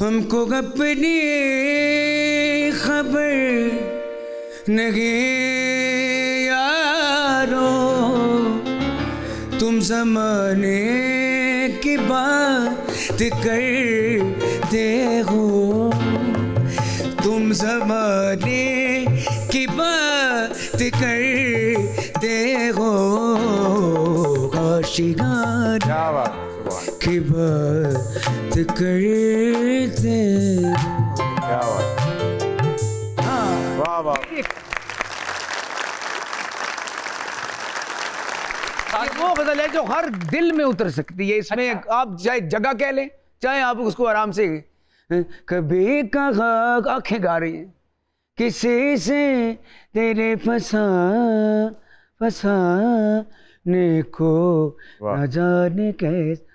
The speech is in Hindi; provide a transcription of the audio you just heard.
हमको अपनी खबर नहीं यारो, तुम ज़माने की बात करते हो, तुम ज़माने की बात करते हो, आशिकाना की बात करते हो। क्या बात, वाह वाह। वो गजल है जो हर दिल में उतर सकती है। इसमें आप चाहे जगह कह लें, चाहे आप उसको आराम से, कभी कहा आंखें गा रही हैं किसी से तेरे फसाने को वाह। न जाने कैसे।